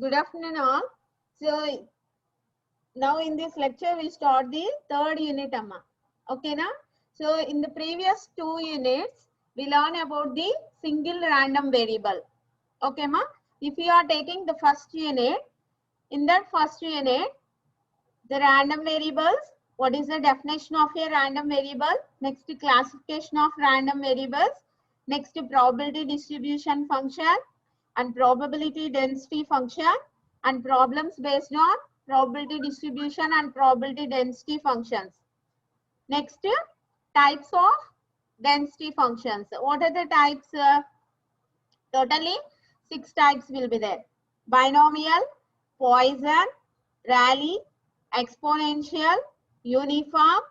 Good afternoon all. So now in this lecture we'll start the third unit amma. Okay na? So in the previous two units we learn about the single random variable. Okay ma? If you are taking the first unit, in that first unit the random variables, what is the definition of a random variable, next classification of random variables, next probability distribution function and probability density function, and problems based on probability distribution and probability density functions. Next, types of density functions. What are the types? Totally 6 types will be there: binomial, Poisson, Rayleigh, exponential, uniform,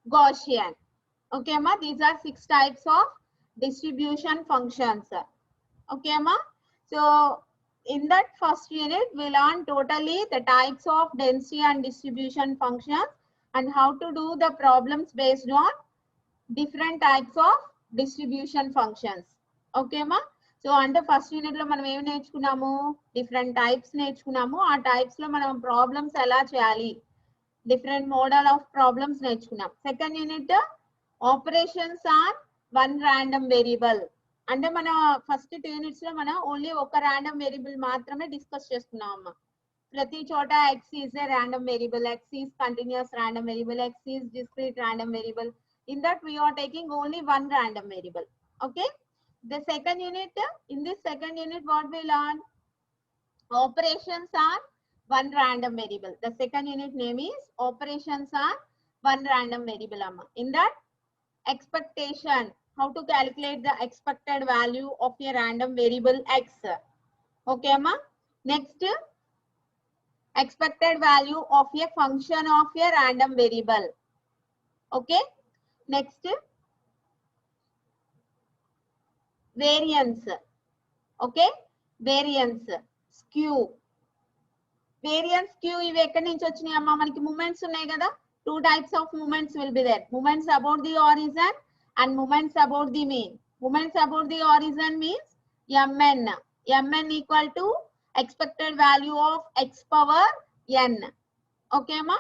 Gaussian. Okay ma, these are 6 types of distribution functions. Okay ma, so in that first unit we learn totally the types of density and distribution functions and how to do the problems based on different types of distribution functions. Okay ma, so అంటే first unit లో మనం ఏమి నేర్చుకున్నాము, different types నేర్చుకున్నాము. ఆ types లో మనం problems ఎలా చేయాలి, డిఫరెంట్ మోడల్ ఆఫ్ ప్రాబ్లమ్స్ నేర్చుకున్నాం. Second unit operations on one random variable. అంటే మన ఫస్ట్ 2 యూనిట్స్ లో మనం ఓన్లీ ఒక ర్యాండమ్ వేరియబుల్ మాత్రమే డిస్కస్ చేసుకున్నాం అమ్మ. ప్రతి చోట x is a random variable, x is continuous random variable, x is discrete random variable. In that we are taking only one random variable. Okay, the second unit, in this second unit what we learn, operations on one random variable. The second unit name is operations on one random variable amma. In that expectation, how to calculate the expected value of a random variable x. Okay amma. Next, expected value of a function of a random variable. Okay, next, variance. Okay, variance, skew. Variance skew ఇవి ఎక్కడి నుంచి వచ్చినాయి అమ్మా, మనకి moments ఉన్నాయి కదా, 2 types of movements will be there. Movements about the origin and movements about the mean. Movements about the origin means mn. Mn equal to expected value of x power n. Okay ma.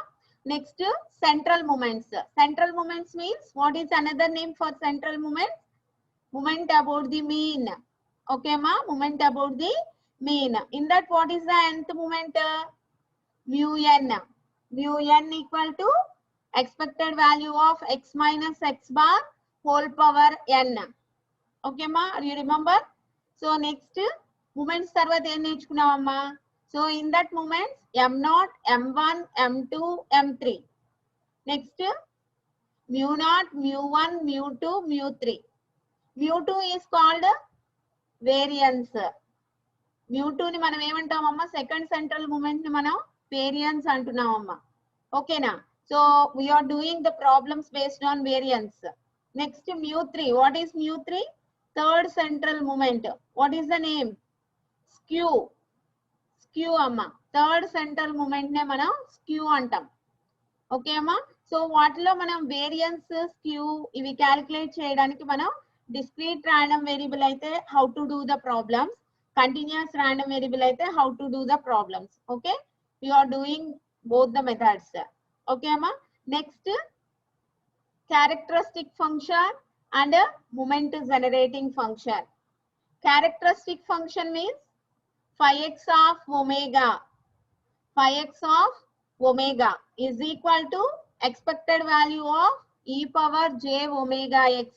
Next, central moments. Central moments means what is another name for central moments? Moment about the mean. Okay ma, moment about the mean. In that what is the nth moment? Mu n. Mu n equal to expected value of x minus x bar whole power n. Okay ma, you remember? So next, moments తర్వాత ఏం నేర్చుకున్నామమ్మా, so in that moments m0, m1, m2, m3. Next, mu0, mu1, mu2, mu3. mu2 is called variance. mu2 ని మనం ఏమంటామమ్మా, second central moment ని మనం variance అంటున్నామమ్మా. ఓకేనా, so we're doing the problems based on variance. Next mu3, what is mu3? Third central moment. What is the name? Skew. Skew అమ్మా, third central moment నే మనం skew అంటాం. ఓకే అమ్మా, so వాటిలో మనం వేరియన్స్, స్క్యూ ఇవి క్యాలిక్యులేట్ చేయడానికి మనం డిస్క్రీట్ ర్యాండమ్ వేరియబుల్ అయితే how to do the problems, continuous random variable అయితే how to do the problems. Okay, we are doing both the methods. Okay amma. Next, characteristic function and moment generating function. Characteristic function means phi x of omega. Phi x of omega is equal to expected value of e power j omega x.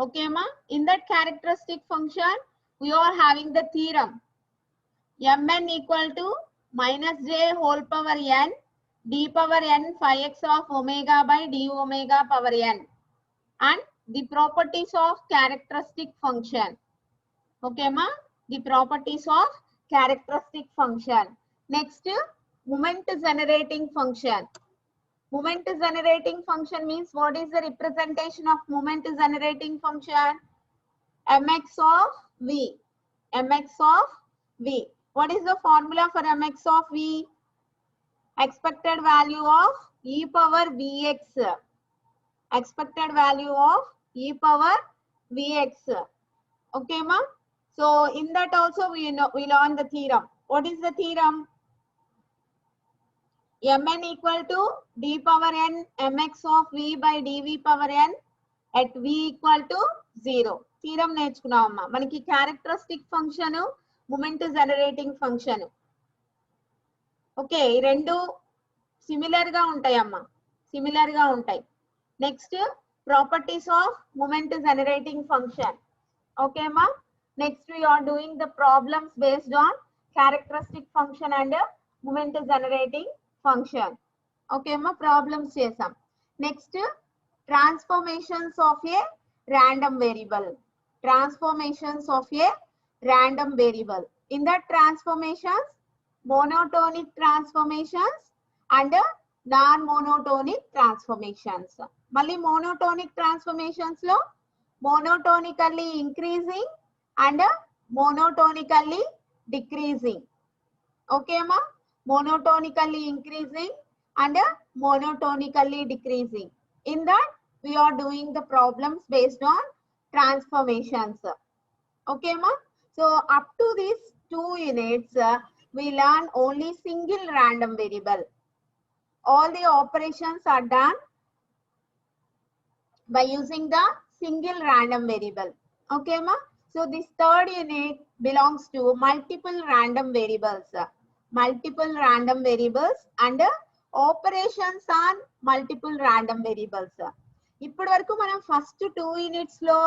Okay amma. In that characteristic function we are having the theorem mn equal to minus j whole power n d power n phi x of omega by d omega power n, and the properties of characteristic function. Okay ma, the properties of characteristic function. Next, moment generating function. Moment generating function means what is the representation of moment generating function? mx of v. Mx of v. What is the formula for mx of v? Expected value of e power vx. Expected value of e power vx. Okay ma, so in that also we learn the theorem What is the theorem? Mn equal to d power n mx of v by dv power n at v equal to 0. Theorem నేర్చుకున్నామమ్మా. మనకి characteristic function, moment generating function. Okay, ఈ రెండు similar గా ఉంటాయమ్మా, similar గా ఉంటాయి. Next properties of moment generating function. Okay అమ్మా. Next we are doing the problems based on characteristic function and moment generating function. Okay అమ్మా, ప్రాబ్లమ్స్ చేసాం. Next transformations of a random variable. Transformations of a random variable. In that transformations, monotonic transformations and non-monotonic transformations. మళ్ళీ monotonic transformations లో monotonically increasing and monotonically decreasing. Okay ma, monotonically increasing and monotonically decreasing. In that we are doing the problems based on transformations. Okay ma. So up to these 2 units we learn only single random variable. All the operations are done by using the single random variable. Okay ma. So this third unit belongs to multiple random variables. Multiple random variables and operations on multiple random variables. ఇప్పటి వరకు మనం first 2 units లో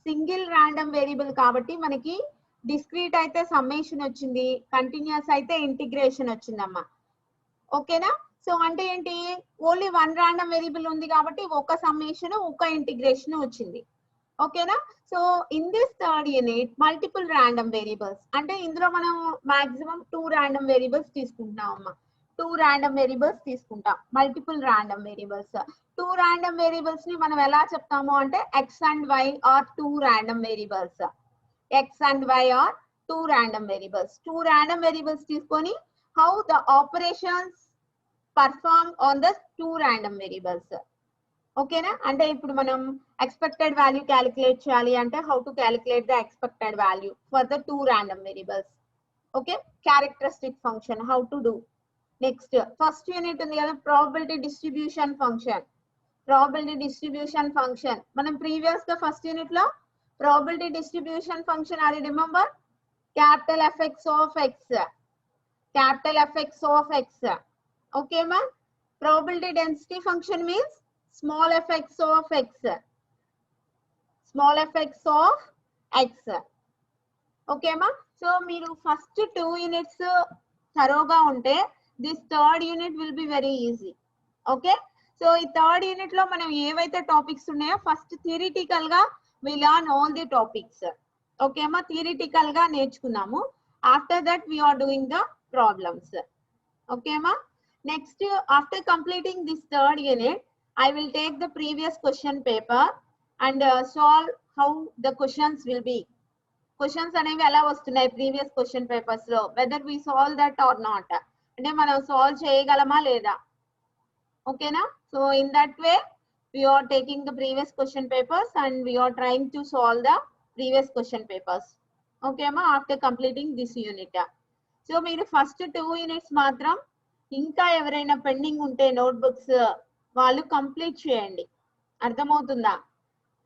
single random variable కాబట్టి మనకి discrete అయితే summation వచ్చింది, continuous అయితే integration వచ్చిందమ్మా. ఓకేనా. సో అంటే ఏంటి, ఓన్లీ 1 రాండమ్ వేరియబుల్ ఉంది కాబట్టి ఒక సమ్మేషన్ ఒక ఇంటిగ్రేషన్ వచ్చింది. ఓకేనా. So in this third unit multiple random variables అంటే ఇందులో మనం మాక్సిమం 2 రాండమ్ వేరియబుల్స్ తీసుకుంటున్నాం అమ్మా. 2 రాండమ్ వేరియబుల్స్ తీసుకుంటాం, multiple random variables. 2 random variables ని మనం ఎలా చెప్తాము అంటే x and y are 2 random variables. X and y are 2 random variables. 2 random variables తీసుకొని how the operations perform on the 2 random variables. ఓకేనా. అంటే ఇప్పుడు మనం ఎక్స్పెక్టెడ్ వాల్యూ క్యాలిక్యులేట్ చేయాలి అంటే how to calculate the expected value for the 2 random variables. Okay, characteristic function how to do. Next first unit ఉంది కదా, probability distribution function. Probability distribution function మనం previous గా ఫస్ట్ యూనిట్ లో probability distribution function అది remember, capital F x of x, capital F x of x. Okay మా. Probability density function means small fx of x, small fx of x. Okay మా. So మీరు first 2 units థరోగా ఉంటే this third unit will be very easy. Okay. So ఈ third unit లో మనం ఏవైతే topics ఉన్నాయో ఫస్ట్ థియరిటికల్ గా we learn all the topics. Okay మా, థియరిటికల్ గా నేర్చుకున్నాము. After that we are doing the problems. Okay మా. Next after completing this third unit I will take the previous question paper and solve how the questions will be. Questions అనేవి ఎలా వస్తున్నాయి previous question papers లో, whether we solve that or not, అంటే మనం solve చేయగలమా లేదా. ఓకేనా. So in that way we are taking the previous question papers and we are trying to solve the previous question papers. Okay ma, after completing this unit. So మీరు first 2 units మాత్రం ఇంకా ఎవరైనా pending ఉంటే notebooks వాళ్ళు complete చేయండి. అర్థమవుతుందా.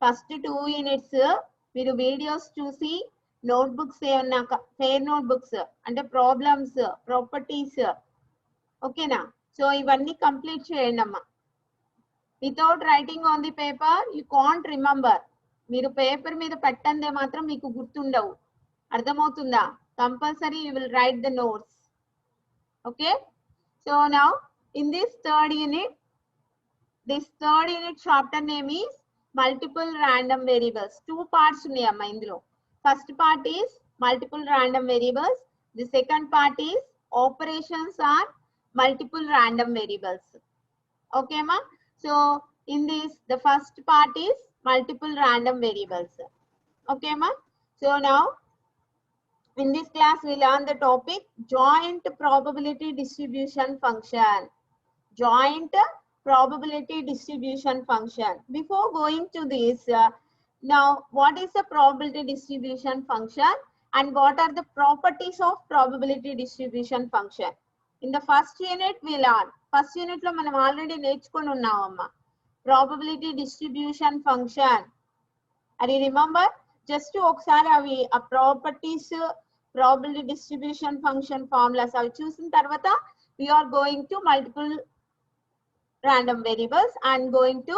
First 2 units మీరు videos చూసి నోట్బుక్స్ ఏమన్నా ఫెయిర్ నోట్బుక్స్ అంటే ప్రాబ్లమ్స్, ప్రాపర్టీస్, ఓకేనా. సో ఇవన్నీ కంప్లీట్ చేయండి అమ్మా. Without writing on the paper you can't remember. మీరు పేపర్ మీద పెట్టందే మాత్రం మీకు గుర్తుండవు. అర్థమవుతుందా. Compulsory you will write the notes. Okay. So now in this third unit, this third unit chapter name is multiple random variables. 2 parts ఉన్నాయమ్మా ఇందులో. First part is multiple random variables. The second part is operations on multiple random variables. Okay ma. So in this the first part is multiple random variables. Okay ma. So now in this class we learn the topic joint probability distribution function. Joint probability distribution function. Before going to this, now what is the probability distribution function and what are the properties of probability distribution function. In the first unit we learn, first unit lo manam already నేర్చుకొని ఉన్నామమ్మా probability distribution function. అది remember just ఒకసారి అవి ఆ properties probability distribution function formulas అవి చూసిన తర్వాత we are going to multiple random variables and going to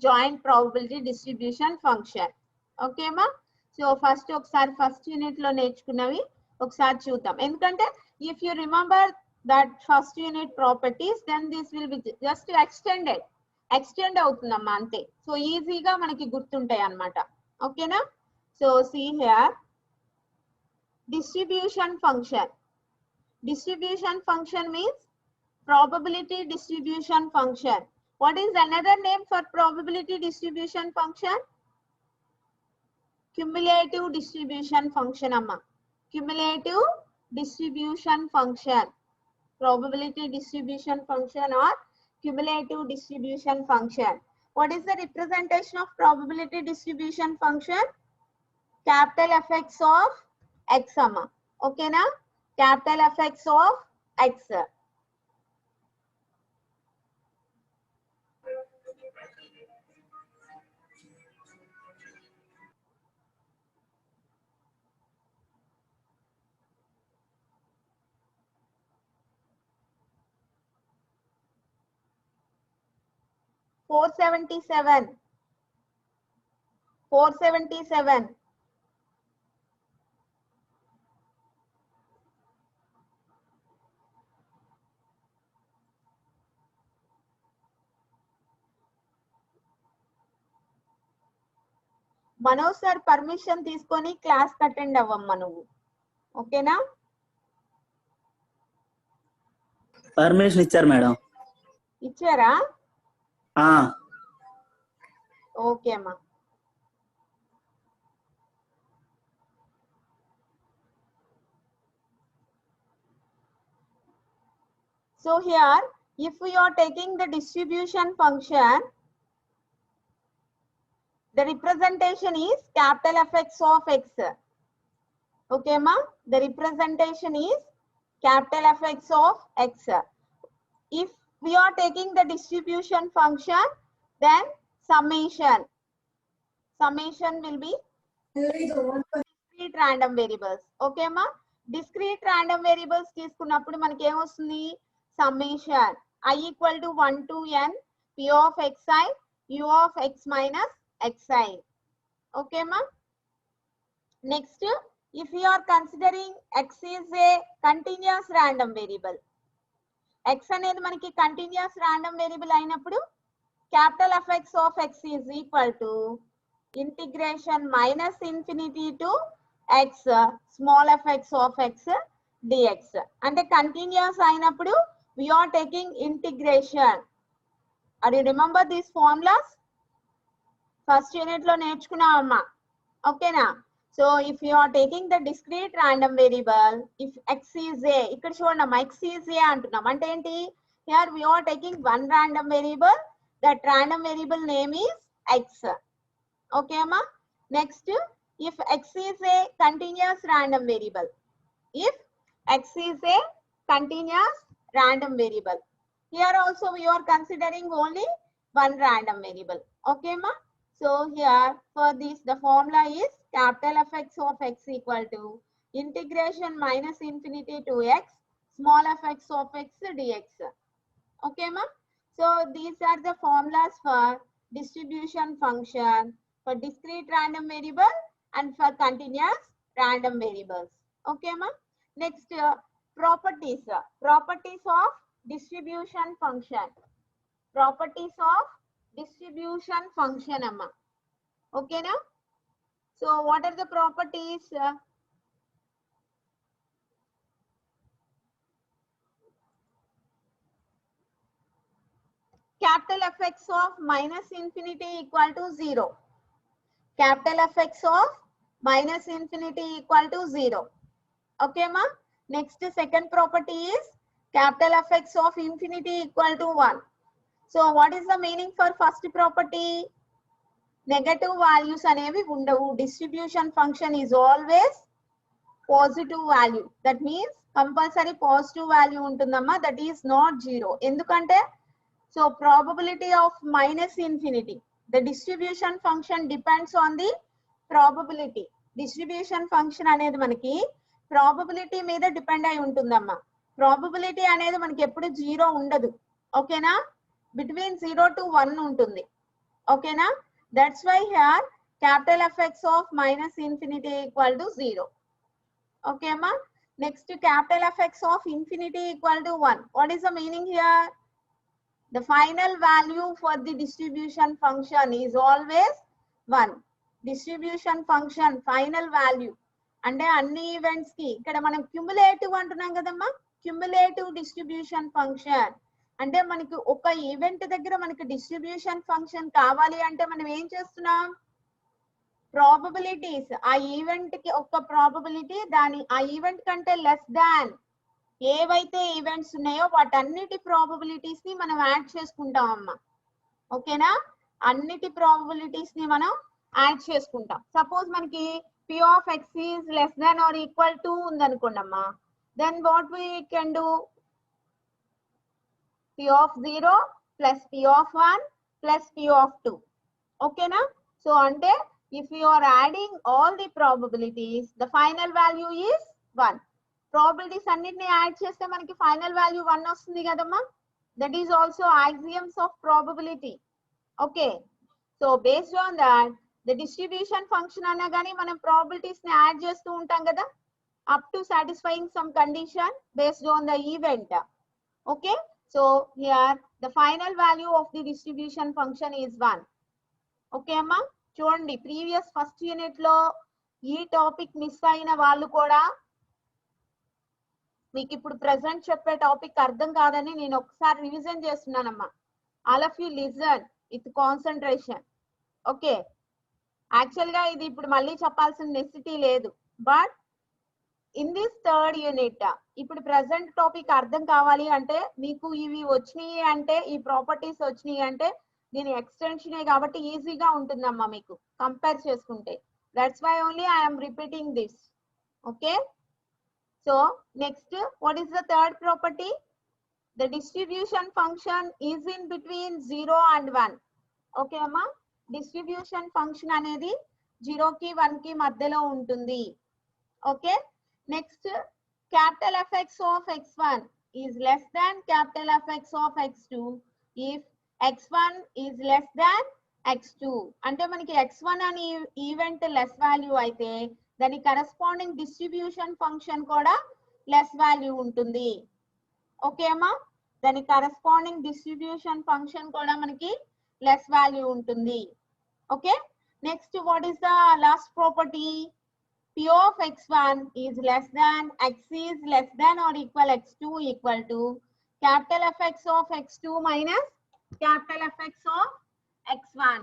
join probability distribution function. Okay ma? So first ఒకసారి first unit లో నేర్చుకున్నవి ఒకసారి చూద్దాం. ఎందుకంటే if you remember that first unit properties, then this will be just extend అవుతుందమ్మా అంతే. So ఈజీగా మనకి గుర్తుంటాయి అన్నమాట. ఓకేనా? So see here, distribution function. Distribution function means probability distribution function. What is another name for probability distribution function? Cumulative distribution function amma. Cumulative distribution function. Probability distribution function or cumulative distribution function. What is the representation of probability distribution function? Capital Fx of x amma. Okay na? Capital Fx of x. Four 477. Manoj sir permission తీసుకొని class attend అవ్వమ్మా నువ్వు. ఓకేనా? Permission ఇచ్చారు madam. ఇచ్చారా? Okay అమ్మా. So here, if we are taking the distribution function, the representation is capital Fx of x. Okay ma? The representation is capital Fx of x. If we are taking the distribution function, then summation will be discrete random variables. Okay ma? Discrete random variables తీసుకున్నప్పుడు మనకి ఏమొస్తుంది? Summation I equal to 1 to n p of xi u of x minus xi. Okay ma? Next, if we are considering x is a continuous random variable, x అనేది మనకి continuous random variable అయినప్పుడు capital Fx of x is equal to integration minus infinity to x small fx of x dx. అంటే continuous అయినప్పుడు we are taking integration. Are you remember these formulas? First unit లో నేర్చుకున్నామమ్మా. ఓకేనా? So if you are taking the discrete random variable, if x is a, ఇక్కడ చూడండి x is a అంటున్నాం అంటే ఏంటి? Here we are taking one random variable, that random variable name is x. Okay amma? Next, if x is a continuous random variable, if x is a continuous random variable, here also we are considering only one random variable. Okay ma? So here for this the formula is capital Fx of x equal to integration minus infinity to x small fx of x dx. Okay ma? So these are the formulas for distribution function for discrete random variable and for continuous random variables. Okay ma? Next, properties of distribution function. Properties of distribution function amma. Okay na? So what are the properties? Capital Fx of minus infinity equal to 0. Capital Fx of minus infinity equal to 0. Okay ma? Next, second property is capital Fx of infinity equal to 1. So what is the meaning for first property? Negative values అనేవి ఉండవు. Distribution function is always positive value. That means compulsory positive value ఉంటుందమ్మా. That is not zero. ఎందుకంటే so probability of minus infinity, the distribution function depends on the probability. Distribution function అనేది మనకి probability మీద depend అయి ఉంటుందమ్మా. Probability అనేది మనకి ఎప్పుడు జీరో ఉండదు. ఓకేనా? బిట్వీన్ 0 to 1 ఉంటుంది. ఓకేనా? That's why here capital F x of minus infinity equal to 0. Okay అమ్మా. Next capital F x of infinity equal to 1. What is the meaning here? The final value for the distribution function is always 1. Distribution function final value అంటే అన్ని events కి ఇక్కడ మనం cumulative అంటున్నాం కదమ్మా. Cumulative distribution function అంటే మనకి ఒక ఈవెంట్ దగ్గర మనకి డిస్ట్రిబ్యూషన్ ఫంక్షన్ కావాలి అంటే మనం ఏం చేస్తున్నాం? ప్రాబబిలిటీస్, ఆ ఈవెంట్ కి ఒక ప్రాబబిలిటీ దాని ఆ ఈవెంట్ కంటే లెస్ దాన్ ఏవైతే ఈవెంట్స్ ఉన్నాయో వాటన్నిటి ప్రాబబిలిటీస్ ని మనం యాడ్ చేసుకుంటాం అమ్మా. ఓకేనా? అన్నిటి ప్రాబబిలిటీస్ ని మనం యాడ్ చేసుకుంటాం. సపోజ్ మనకి p of x is less than or equal to ఉందనుకోండి అమ్మా. then what we can do? p of 0 plus p of 1 plus p of 2. ఓకేనా? సో అంటే if you are adding all the probabilities, the final value is 1. Probabilities అన్నిటిని add చేస్తే మనకి final value 1 వస్తుంది కదమ్మా. That is also axioms of probability. Okay, so based on that the distribution function అన్నా కానీ మనం ప్రాబబిలిటీస్ ని యాడ్ చేస్తూ ఉంటాం కదా, up to satisfying some condition based on the event. Okay, so here the final value of the distribution function is 1. Okay అమ్మా. చూడండి, previous first unit లో ఈ టాపిక్ మిస్ అయిన వాళ్ళు కూడా మీకు ఇప్పుడు ప్రెసెంట్ చెప్పే టాపిక్ అర్థం కాదని నేను ఒకసారి రివిజన్ చేస్తున్నానమ్మా. All of you listen with concentration. Okay, actual గా ఇది ఇప్పుడు మళ్ళీ చెప్పాల్సిన నెసిటీ లేదు. But in this third unit ఇప్పుడు ప్రెసెంట్ టాపిక్ అర్థం కావాలి అంటే మీకు ఇవి వచ్చినాయి అంటే, ఈ ప్రాపర్టీస్ వచ్చినాయి అంటే దీని ఎక్స్టెన్షనే కాబట్టి ఈజీగా ఉంటుందమ్మా మీకు కంపేర్ చేసుకుంటే. That's why only I'm repeating this. Okay, so next, what is the third property? The distribution function is in between 0 and 1. Okay amma, distribution function అనేది 0 కి 1 కి మధ్యలో ఉంటుంది. Okay, next, capital Fx of x1 is less than capital Fx of x2 if x1 is less than x2. అంటే మనకి x1 అనే event less value అయితే దాని కరెస్పాండింగ్ డిస్ట్రిబ్యూషన్ ఫంక్షన్ కూడా లెస్ వాల్యూ ఉంటుంది. ఓకే అమ్మా, దాని కరెస్పాండింగ్ డిస్ట్రిబ్యూషన్ ఫంక్షన్ కూడా మనకి లెస్ వాల్యూ ఉంటుంది. Okay, next what is the last property? p of x1 is less than x is less than or equal x2 equal to capital Fx of x2 minus capital Fx of x1.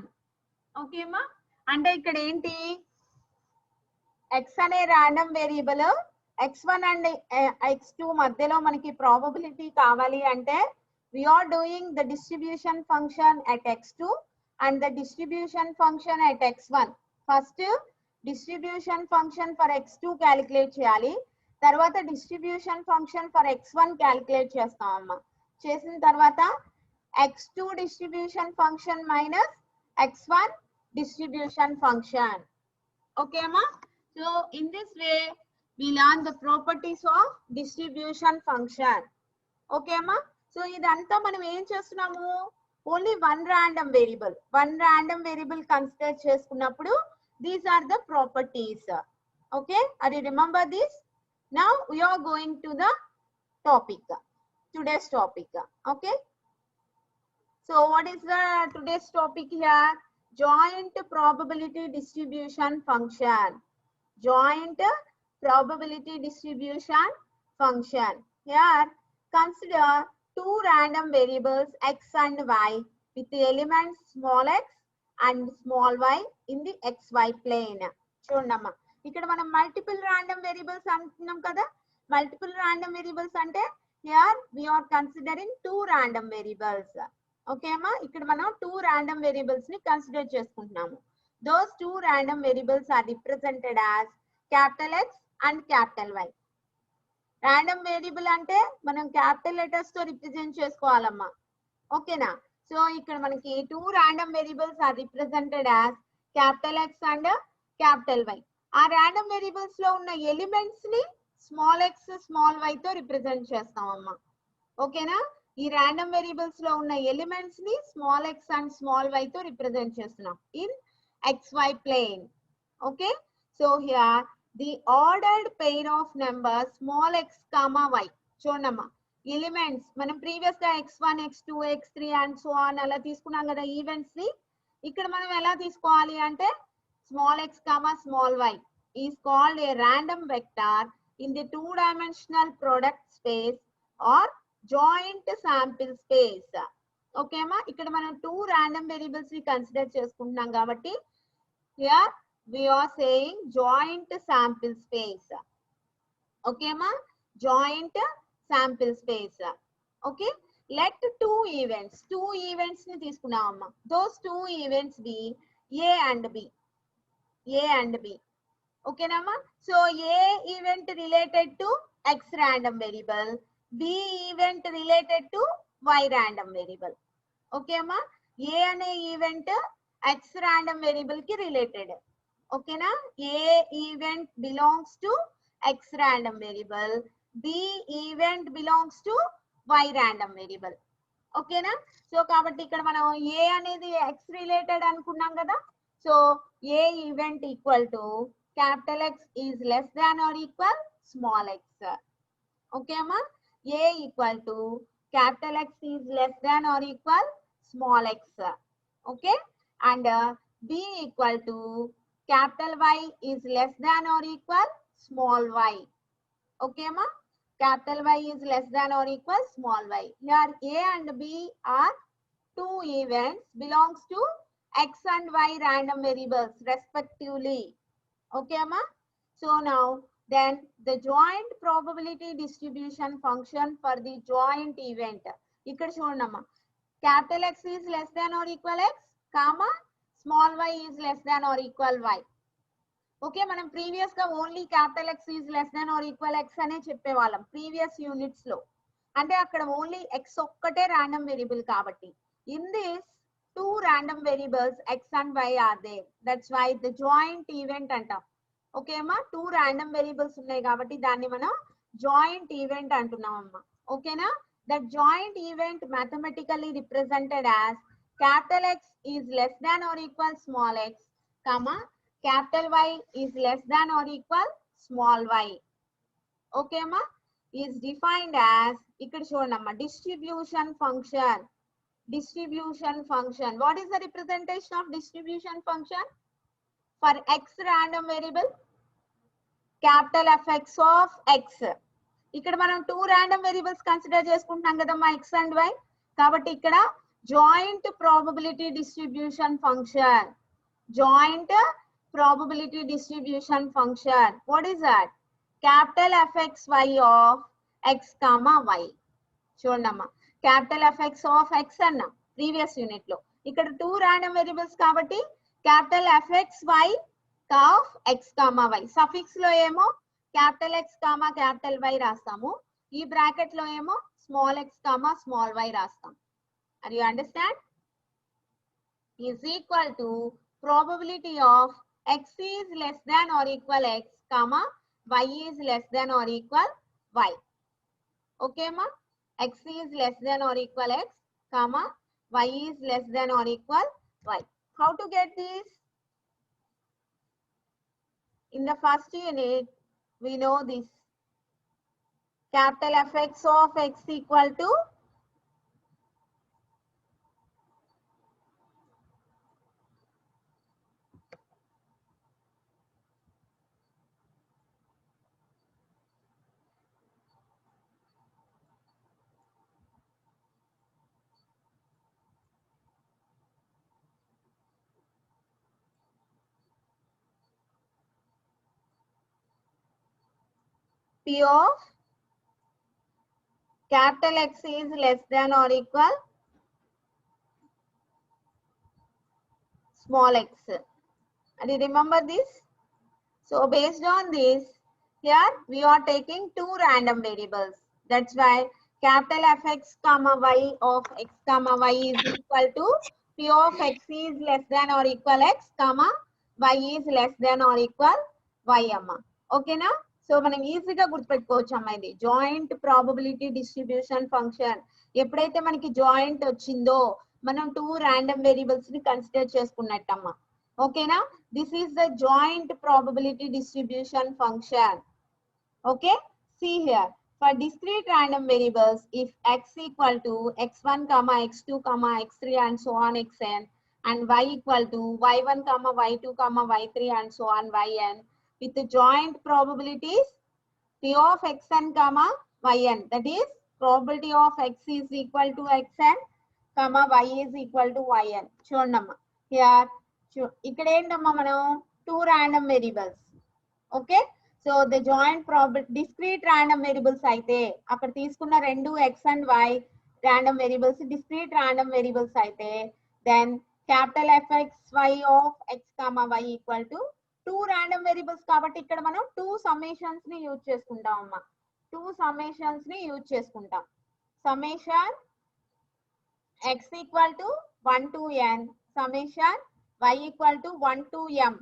Okay అమ్మా, అంటే ఇక్కడ ఏంటి, x అనే random variable x1 and x2 మధ్యలో మనకి probability కావాలి అంటే we are doing the distribution function at x2 and the distribution function at x1. First distribution function for x2 calculate చేయాలి, తర్వాత distribution function for x1 calculate చేస్తాం అమ్మా. చేసిన తర్వాత x2 distribution function minus x1 distribution function. Okay amma, so in this way we learn the properties of distribution function. Okay amma, so idantha manam em chestunnamo, only one random variable consider cheskunnappudu these are the properties. Okay, are you remember this? Now we are going to the topic, today's topic. Okay, so what is the today's topic here? Joint probability distribution function. Joint probability distribution function. Here consider two random variables x and y with the elements small x and small y in the xy plane. చూడమ్మా, ఇక్కడ మనం multiple random variables అంటున్నాం కదా. Multiple random variables అంటే here we are considering two random variables. Okay అమ్మా, ఇక్కడ మనం two random variables ని కన్సిడర్ చేసుకుంటున్నాము. Those two random variables are represented as capital X and capital Y. Random variable అంటే మనం క్యాపిటల్ లెటర్స్ తో represent చేసుకోవాలమ్మా. ఓకేనా? సో ఇక్కడ మనకి two random variables are represented as capital X and capital Y. ఆ random variables లో ఉన్న ఎలిమెంట్స్ ని స్మాల్ x స్మాల్ y తో రిప్రజెంట్ చేస్తామమ్మా. ఓకేనా? ఈ random variables లో ఉన్న ఎలిమెంట్స్ ని small x and small y తో రిప్రజెంట్ చేస్తున్నాం in xy plane. Okay, so here the ordered pair of numbers small x comma y. చూడమ్మా, ఎలిమెంట్స్ మనం ప్రీవియస్ గా x1 x2 x3 and so on అలా తీసుకున్నాం కదా ఈవెంట్స్ ని. ఇక్కడ మనం ఎలా తీసుకోవాలి అంటే small x comma small y is called a random vector in the two dimensional product space or joint sample space. Okay అమ్మా, ఇక్కడ మనం టూ ర్యాండమ్ వేరియబుల్స్ ని కన్సిడర్ చేసుకుంటున్నాం కాబట్టి here we are saying joint sample space. Okay ma, joint sample space. Okay, let two events ni తీసుకున్నాం అమ్మా. those two events be a and b. Okay na ma, so a event related to x random variable, b event related to y random variable. Okay ma, a అనే event x random variable ki related. Okay na, a event belongs to x random variable, b event belongs to y random variable. Okay na, so kabatti ikkada manam a anedi x related anukunnam kada. So a event equal to capital X is less than or equal small x. Okay ma, a equal to capital X is less than or equal small x. Okay, and b equal to capital Y is less than or equal small y. Okay ma, capital Y is less than or equal small y. Here a and b are two events belongs to x and y random variables respectively. Okay ma, so now then the joint probability distribution function for the joint event. ఇక్కడ చూడండి అమ్మా, capital X is less than or equal x, comma small y is less than or equal y. Okay, మనం previous గా only capital X is less than or equal x అనే చెప్పేవాళ్ళం previous units లో. అంటే అక్కడ ఓన్లీ x ఒక్కటే random variable కాబట్టి. In this two random variables x and y are there, that's why the joint event అంటాం. Okay అమ్మా, two random variables ఉన్నాయి కాబట్టి దాన్ని మనం జాయింట్ ఈవెంట్ అంటున్నాం అమ్మా. ఓకేనా, that joint event mathematically represented as capital X is less than or equal small x, comma capital Y is less than or equal small y. Okay ma, is defined as ikkada chodamma distribution function. What is the representation of distribution function for x random variable? Capital Fx of x. ikkada manam two random variables consider chestuntam kada ma x and y, kabatti ikkada joint probability distribution function. What is that? Capital Fxy of x comma y. చూడమ్మా, capital Fx of x అన్న previous unit లో. ఇక్కడ two random variables కాబట్టి capital Fxy of x comma y. Suffix లో ఏమో capital X comma capital Y రాస్తాము, ఈ bracket లో ఏమో small x comma small y రాస్తాం. Are you understand? Is equal to probability of x is less than or equal x, comma y is less than or equal y. Okay ma, x is less than or equal x, comma y is less than or equal y. How to get this? In the first unit we know this. Capital Fx of x equal to P of capital X is less than or equal small x. And you remember this? So based on this, Here we are taking two random variables. That's why capital Fx comma y of x comma y is equal to p of x is less than or equal x comma y is less than or equal y అమ్మ. ఓకేనా? So మనం ఈజీగా గుర్తుపెట్టుకోవచ్చు అమ్మా. ఇది joint probability distribution function. ఎప్పుడైతే మనకి joint వచ్చిందో మనం టూ ర్యాండమ్ వేరియబుల్స్ ని కన్సిడర్ చేసుకున్నట్టమ్మా. ఓకేనా? This is the joint probability distribution function. Okay, see here, for discrete random variables, if x equal to x1 comma x2 comma x3 and so on xn, and y equal to y1 comma y2 comma y3 and so on yn, with the joint probabilities p of xn comma yn, that is probability of x is equal to xn comma y is equal to yn. చూడమ్మా here ఇక్కడ ఏంటమ్మా మనం two random variables. Okay, so the joint probability discrete random variables అయితే అక్కడ తీసుకున్న రెండు x and y random variables discrete random variables అయితే then capital Fxy of x comma y equal to two random variables కాబట్టి ఇక్కడ మనం two summations ని use చేసుకుంటాం అమ్మా. two summations ని యూజ్ చేసుకుంటాం. summation x equal to 1 to n, summation y equal to 1 to m.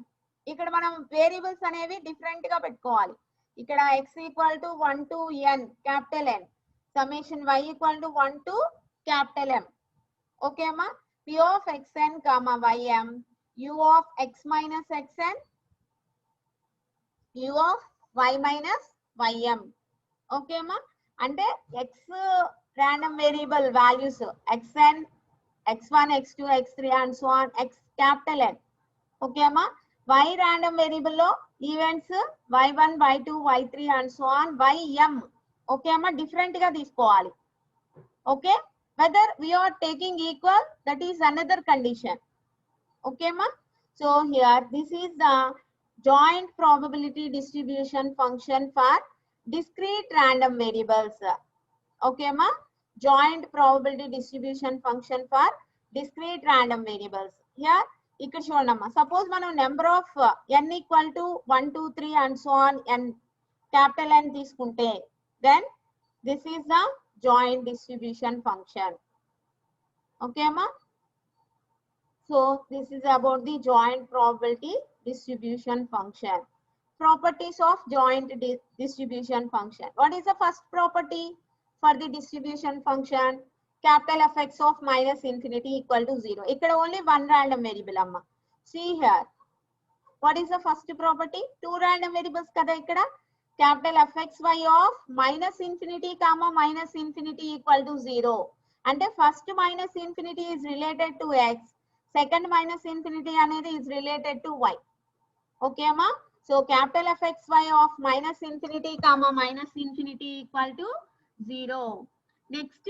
ఇక్కడ మనం వేరియబుల్స్ అనేవి డిఫరెంట్ గా పెట్టుకోవాలి. ఇక్కడ x equal to 1 to n capital N, summation y equal to 1 to capital M. Okay అమ్మా. p of xn comma ym, u of x minus xn, u of y minus ym. Okay అమ్మా. అంటే x random variable values xn, x1, x2, x3 and so on x capital N. Okay అమ్మా. y random variable లో events y1, y2, y3 and so on ym. Okay అమ్మా, different గా తీసుకోవాలి. Okay, whether we are taking equal, that is another condition. Okay అమ్మా. So here this is the joint probability distribution function for discrete random variables. Okay అమ్మా, joint probability distribution function for discrete random variables. Here ఇక్కడ చూడండి అమ్మా, suppose మనం number of n equal to 1 2 3 and so on n capital N తీసుకుంటే then this is the joint distribution function. Okay అమ్మా. So this is about the joint probability distribution function. Properties of joint distribution function. What is the first property for the distribution function? capital Fx of minus infinity equal to 0. ఇక్కడ only one random variable అమ్మ. See here, what is the first property? Two random variables కదా ఇక్కడ. capital Fxy of minus infinity comma minus infinity equal to 0. అంటే first minus infinity is related to x, second minus infinity అనేది is related to y. Okay అమ్మా. So capital Fxy of minus infinity comma minus infinity equal to 0. Next,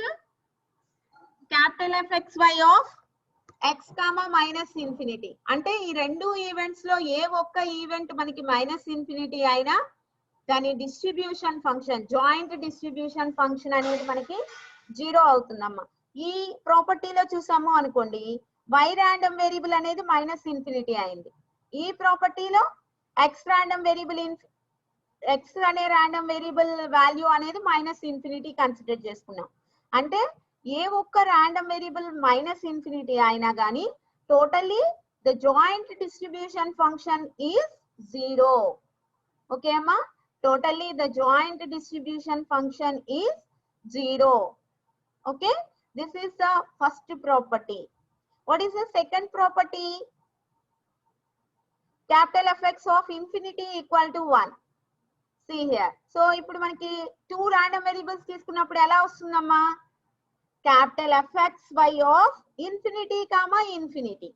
capital Fxy of x comma minus infinity. అంటే ఈ రెండు events లో ఏ ఒక్క event మనకి minus infinity అయినా దాని distribution function, joint distribution function అనేది మనకి 0 అవుతుందమ్మా. ఈ ప్రాపర్టీలో చూసాము అనుకోండి, y ర్యాండమ్ వేరియబుల్ అనేది మైనస్ ఇన్ఫినిటీ అయింది. ఈ ప్రాపర్టీలో x ర్యాండమ్ వేరియబుల్ x అనే ర్యాండమ్ వేరియబుల్ వాల్యూ అనేది మైనస్ ఇన్ఫినిటీ కన్సిడర్ చేసుకున్నాం. అంటే ఏ ఒక్క ర్యాండమ్ వేరియబుల్ మైనస్ ఇన్ఫినిటీ అయినా కానీ totally the joint distribution function is 0. Okay అమ్మా, totally the joint distribution function is 0. Okay, this is the first property. What is the second property? Capital Fx of infinity equal to 1. See here, so ఇప్పుడు మనకి two random variables తీసుకున్నప్పుడు ఎలా వస్తుందమ్మా? capital Fxy of infinity comma infinity,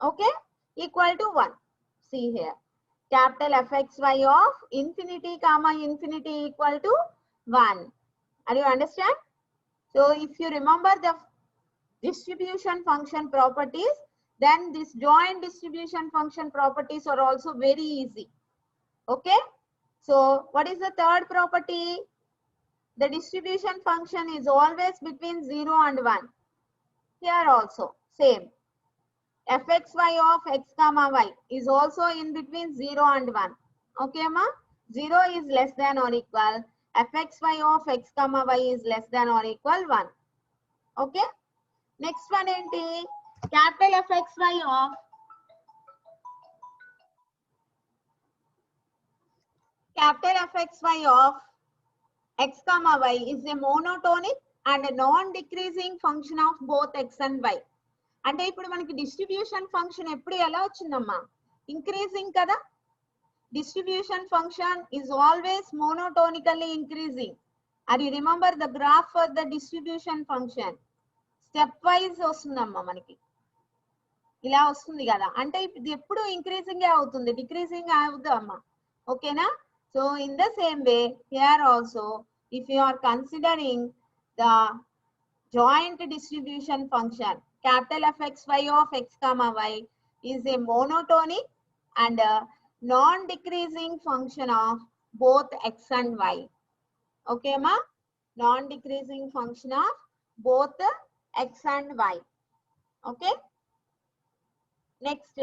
okay, equal to 1. See here, capital Fxy of infinity comma infinity equal to 1. Are you understand? So if you remember the distribution function properties, then this joint distribution function properties are also very easy. Okay, so what is the third property? The distribution function is always between 0 and 1. Here also same, Fxy of x comma y is also in between 0 and 1. Okay, ma? 0 is less than or equal fxy of x comma y is less than or equal 1. Okay, next one enti capital fxy of x comma y is a monotonic and a non-decreasing function of both x and y. అంటే ఇప్పుడు మనకి distribution function ఎప్పుడు ఎలా వచ్చిందమ్మా? Increasing కదా. Distribution function is always monotonically increasing. Are you remember the graph for the distribution function? Step wise వస్తుందమ్మా, మనకి ఇలా వస్తుంది కదా. అంటే ఇది ఎప్పుడు ఇంక్రీజింగ్ అవుతుంది, డిక్రీజింగ్ అవుతుంది అమ్మా. ఓకేనా? So in the same way here also if you are considering the joint distribution function, capital fxy of x comma y is a monotonic and a non-decreasing function of both x and y. Okay ma, non-decreasing function of both x and y. Okay, next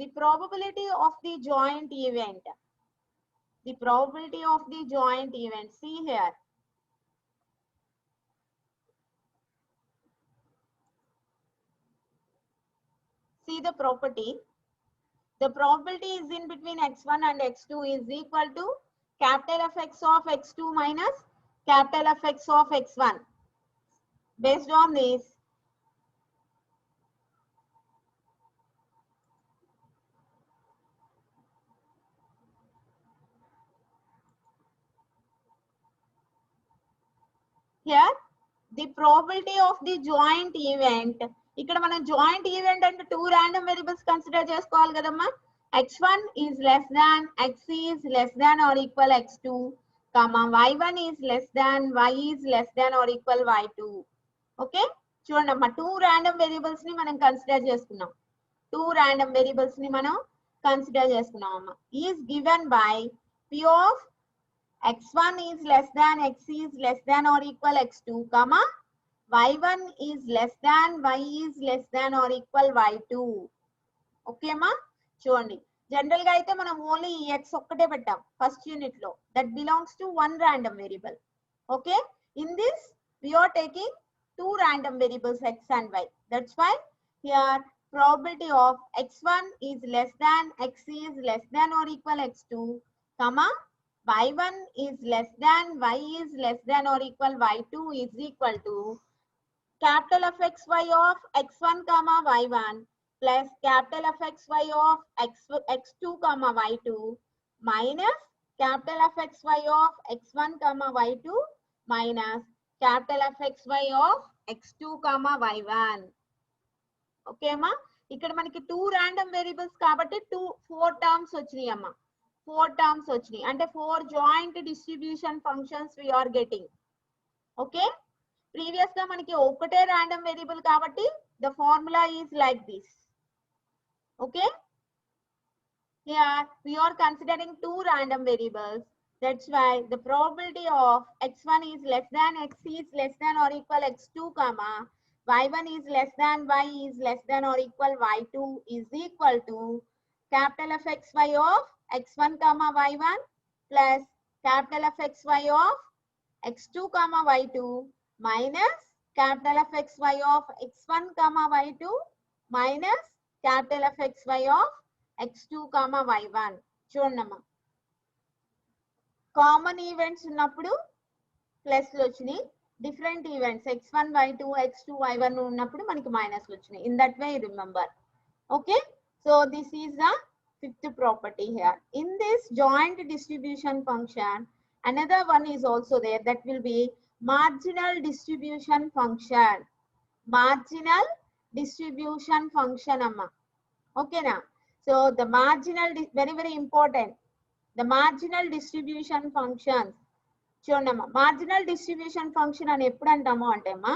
the probability of the joint event. The probability of the joint event, see here. See the property. The probability is in between x1 and x2 is equal to capital Fx of x2 minus capital Fx of x1. Based on this, here the probability of the joint event. ఇక్కడ మనం joint event అంటే two random variables consider చేసుకోవాలి కదమ్మా. x1 is less than x is less than or equal x2, comma y1 is less than y is less than or equal y2. Okay, చూడండి అమ్మా, two random variables ని మనం consider చేసుకున్నాం. Two random variables ని మనం consider చేసుకున్నాం అమ్మా. is given by p of x1 is less than x is less than or equal x2, comma y1 is less than y is less than or equal y2. Okay అమ్మా, చూడండి general గా అయితే మనం only ఈ x ఒక్కటే పెట్టాం first unit లో. That belongs to one random variable. Okay, in this we are taking two random variables x and y. That's why here probability of x1 is less than x is less than or equal x2, comma y1 is less than y is less than or equal y2 is equal to capital Fxy of x1 comma y1 plus capital Fxy of x2 comma y2 minus capital Fxy of x1 comma y2 minus capital Fxy of x2 comma y1. Okay అమ్మా, ఇక్కడ మనకి two random variables కాబట్టి four terms వచ్చినాయి అమ్మా. Four terms వచ్చినాయి అంటే four joint distribution functions we are getting. Okay, previous గా మనకి ఒకటే ర్యాండమ్ వేరియబుల్ కాబట్టి the formula is like this. Okay, here we are considering two random variables. That's why the probability of x1 is less than x is less than or equal x2, comma y1 is less than y is less than or equal y2 is equal to capital Fxy of x1 comma y1 plus capital Fxy of x2 comma y2 minus capital Fxy of x1 comma y2 minus capital Fxy of x2 comma y1. చూడమ్మా, common events ఉన్నప్పుడు plus వచ్చినాయి, different events x1 y2 x2 y1 ఉన్నప్పుడు మనకి minus వచ్చినాయి. In that way remember. Okay, so this is the fifth property here. In this joint distribution function another one is also there, that will be marginal distribution function. Marginal distribution function amma. Okay na, so the marginal very very important, the marginal distribution functions. చూడమ్మా, marginal distribution function అని ఎప్పుడు అంటాము అంటే అమ్మా,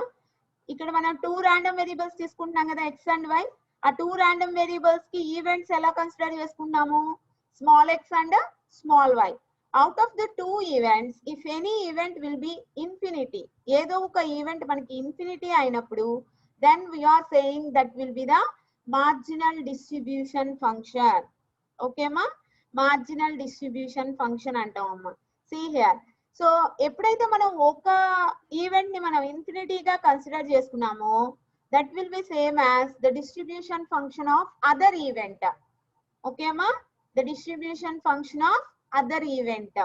ఇక్కడ మనం two random variables తీసుకుంటున్నాం కదా x అండ్ y. ఆ టూ ర్యాండమ్ వేరియబుల్స్ కి ఈవెంట్స్ ఎలా కన్సిడర్ చేసుకుంటాము? Small x and small y. Out of the two events if any event will be infinity, ఏదో ఒక ఈవెంట్ మనకి ఇన్ఫినిటీ అయినప్పుడు then we are saying that will be the marginal distribution function. ఓకేమా, marginal distribution function అంటాం అమ్మ. See here. So ఎప్పుడైతే మనం ఒక ఈవెంట్ ని మనం ఇన్ఫినిటీగా కన్సిడర్ చేసుకున్నామో that will be same as the distribution function of other event. Okay ma, the distribution function of other event.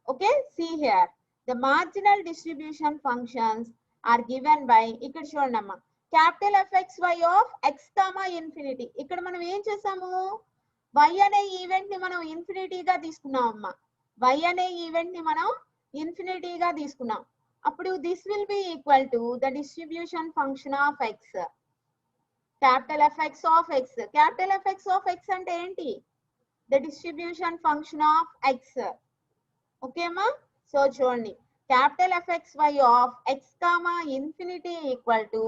Okay, see here, the marginal distribution functions are given by ఇక్కడ చూడండి అమ్మా, capital fxy of x comma infinity. ఇక్కడ మనం ఏం చేసాము, y అనే event ని మనం ఇన్ఫినిటీగా తీసుకున్నాం అమ్మా. y అనే ఈవెంట్ ని మనం ఇన్ఫినిటీగా తీసుకున్నాం. అప్పుడు this will be equal to the distribution function of x, capital Fx of x. capital Fx of x అంటే ఏంటి, the distribution function of x. okay ma, so చూడండి, capital Fxy of x comma infinity equal to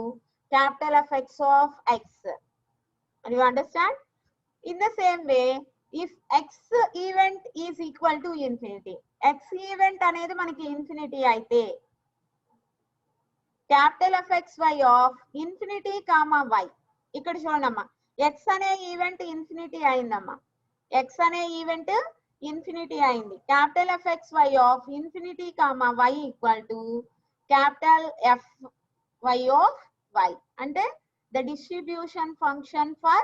capital Fx of x. and you understand, in the same way, if x event is equal to infinity, x event అనేది మనకి infinity అయితే capital Fxy of infinity comma y, ఇక్కడ చూడమ్మా, x అనే event infinity అయిందమ్మా, x అనే event infinity అయింది. capital Fxy of infinity comma y equal to capital Fy of y అంటే the distribution function for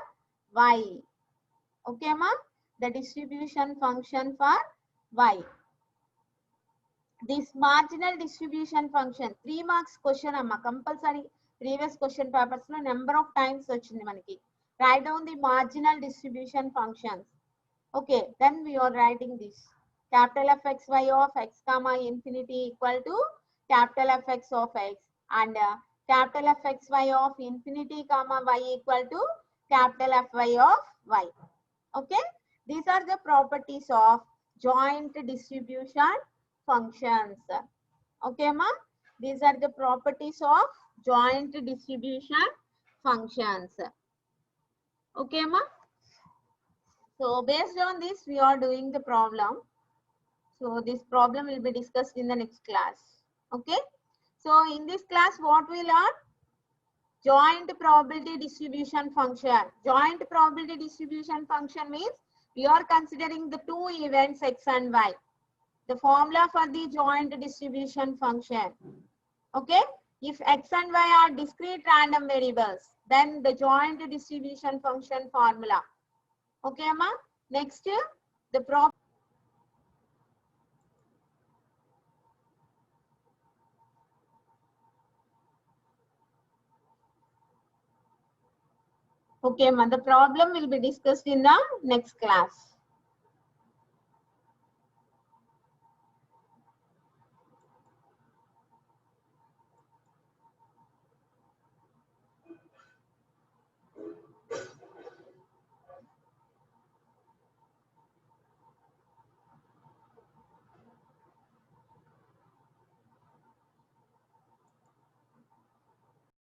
y. okay ma, the distribution function for y. This marginal distribution function 3 marks question amma, compulsory previous question papers lo number of times vachindi manaki. Write down the marginal distribution functions. okay, then we are writing this, capital Fxy of x comma infinity equal to capital Fx of x and capital Fxy of infinity comma y equal to capital Fy of y. okay, these are the properties of joint distribution functions. okay ma, these are the properties of joint distribution functions. okay ma, so based on this we are doing the problem. so this problem will be discussed in the next class. okay, so in this class what we learn, joint probability distribution function. joint probability distribution function means we are considering the two events x and y. the formula for the joint distribution function. okay, if x and y are discrete random variables, then the joint distribution function formula. okay ma, next the okay ma, the problem will be discussed in the next class.